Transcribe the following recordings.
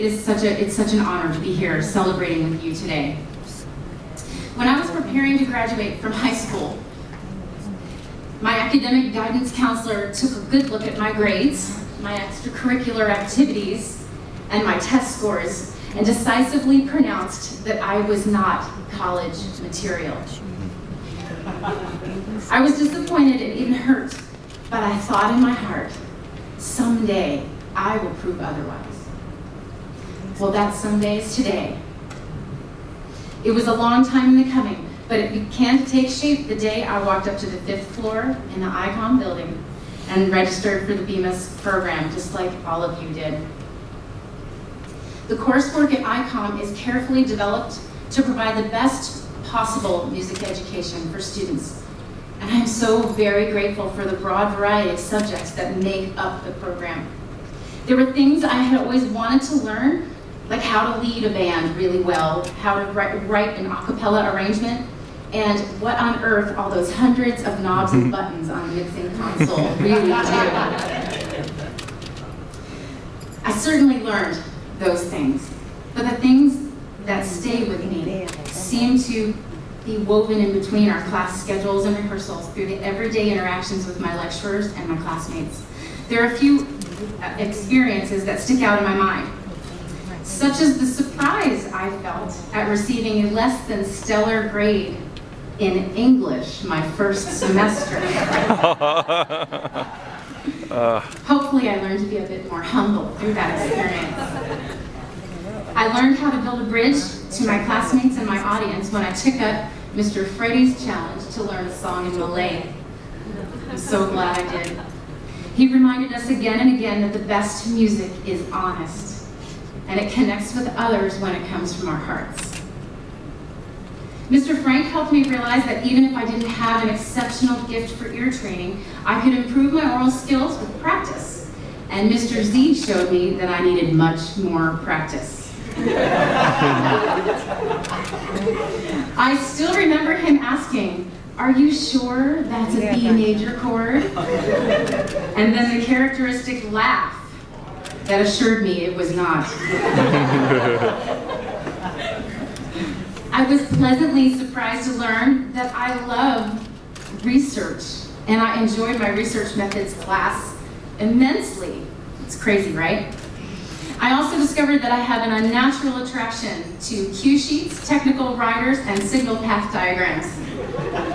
it's such an honor to be here celebrating with you today. When I was preparing to graduate from high school, my academic guidance counselor took a good look at my grades, my extracurricular activities, and my test scores, and decisively pronounced that I was not college material. I was disappointed and even hurt, but I thought in my heart, someday I will prove otherwise. Well, that someday is today. It was a long time in the coming, but it began to take shape the day I walked up to the 5th floor in the ICOM building and registered for the BMIS program, just like all of you did. The coursework at ICOM is carefully developed to provide the best possible music education for students. And I'm so very grateful for the broad variety of subjects that make up the program. There were things I had always wanted to learn, like how to lead a band really well, how to write an a cappella arrangement, and what on earth all those hundreds of knobs and buttons on the mixing console really do. I certainly learned those things, but the things that stay with me seem to be woven in between our class schedules and rehearsals through the everyday interactions with my lecturers and my classmates. There are a few experiences that stick out in my mind, such as the surprise I felt at receiving a less than stellar grade in English my first semester. Hopefully I learned to be a bit more humble through that experience. I learned how to build a bridge to my classmates and my audience when I took up Mr. Freddy's challenge to learn a song in Malay. I'm so glad I did. He reminded us again and again that the best music is honest, and it connects with others when it comes from our hearts. Mr. Frank helped me realize that even if I didn't have an exceptional gift for ear training, I could improve my oral skills with practice. And Mr. Z showed me that I needed much more practice. I still remember him asking, "Are you sure that's a B major chord?" And then the characteristic laugh that assured me it was not. I was pleasantly surprised to learn that I love research, and I enjoyed my research methods class immensely. It's crazy, right? I also discovered that I have an unnatural attraction to cue sheets, technical writers, and signal path diagrams.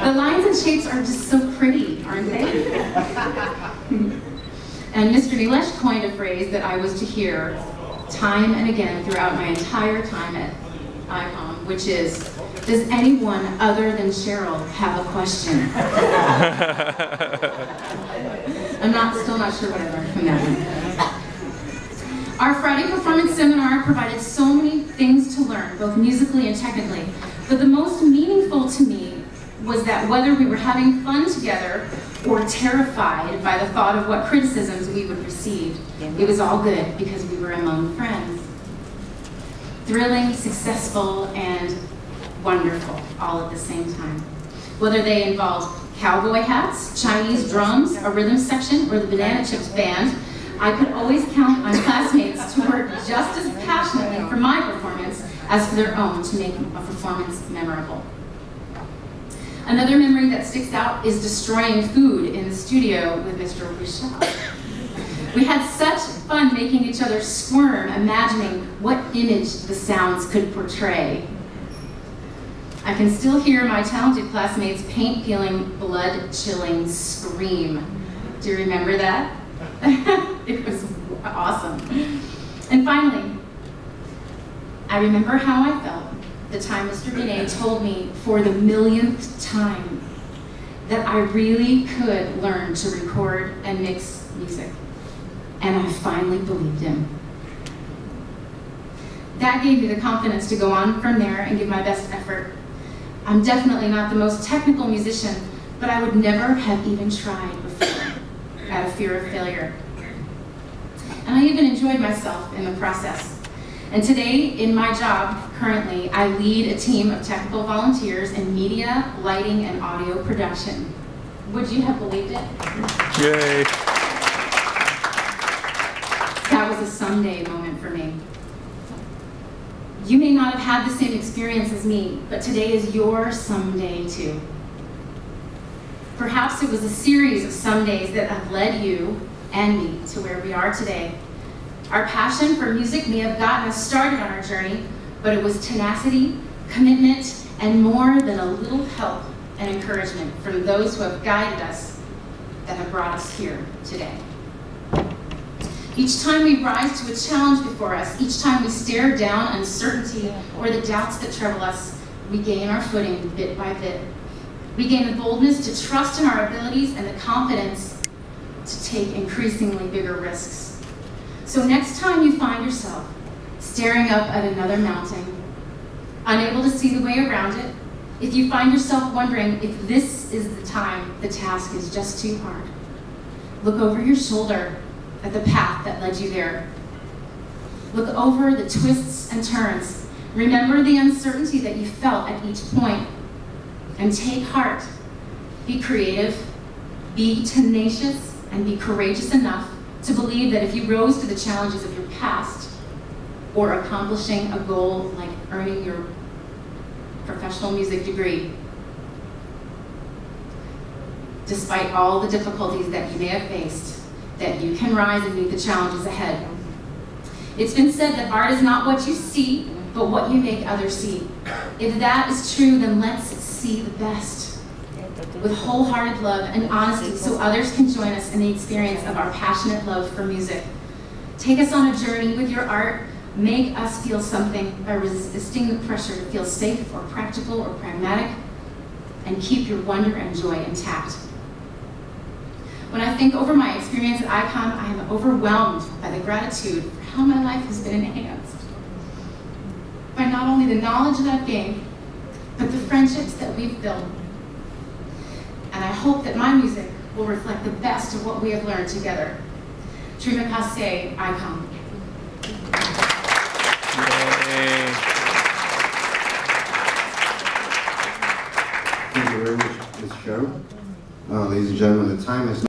The lines and shapes are just so pretty, aren't they? And Mr. Nilesh coined a phrase that I was to hear time and again throughout my entire time at ICOM, which is, "Does anyone other than Cheryl have a question?" I'm still not sure what I learned from that one. Our Friday performance seminar provided so many things to learn, both musically and technically, but the most meaningful to me was that whether we were having fun together or terrified by the thought of what criticisms we would receive, it was all good because we were among friends. Thrilling, successful, and wonderful all at the same time. Whether they involved cowboy hats, Chinese drums, a rhythm section, or the Banana Chips band, I could always count on classmates to work just as passionately for my performance as for their own to make a performance memorable. Another memory that sticks out is destroying food in the studio with Mr. Vishal. We had such fun making each other squirm, imagining what image the sounds could portray. I can still hear my talented classmates' paint-peeling, blood-chilling scream. Do you remember that? It was awesome. And finally, I remember how I felt the time Mr. Binet told me for the millionth time that I really could learn to record and mix music. And I finally believed him. That gave me the confidence to go on from there and give my best effort. I'm definitely not the most technical musician, but I would never have even tried before, out of fear of failure. And I even enjoyed myself in the process. And today, in my job, currently, I lead a team of technical volunteers in media, lighting, and audio production. Would you have believed it? Yay. That was a someday moment for me. You may not have had the same experience as me, but today is your someday too. Perhaps it was a series of somedays that have led you and me to where we are today. Our passion for music may have gotten us started on our journey, but it was tenacity, commitment, and more than a little help and encouragement from those who have guided us that have brought us here today. Each time we rise to a challenge before us, each time we stare down uncertainty or the doubts that trouble us, we gain our footing bit by bit. We gain the boldness to trust in our abilities and the confidence to take increasingly bigger risks. So next time you find yourself staring up at another mountain, unable to see the way around it, if you find yourself wondering if this is the time the task is just too hard, look over your shoulder at the path that led you there. Look over the twists and turns. Remember the uncertainty that you felt at each point, and take heart. Be creative, be tenacious, and be courageous enough to believe that if you rose to the challenges of your past, or accomplishing a goal like earning your professional music degree, despite all the difficulties that you may have faced, that you can rise and meet the challenges ahead. It's been said that art is not what you see, but what you make others see. If that is true, then let's see the best with wholehearted love and honesty so others can join us in the experience of our passionate love for music. Take us on a journey with your art. Make us feel something by resisting the pressure to feel safe or practical or pragmatic, and keep your wonder and joy intact. When I think over my experience at ICOM, I am overwhelmed by the gratitude for how my life has been enhanced by not only the knowledge that I've gained, but the friendships that we've built. And I hope that my music will reflect the best of what we have learned together. Seri Pacific, ICOM. Thank you very much, Ms. Cheryl. Ladies and gentlemen, the time has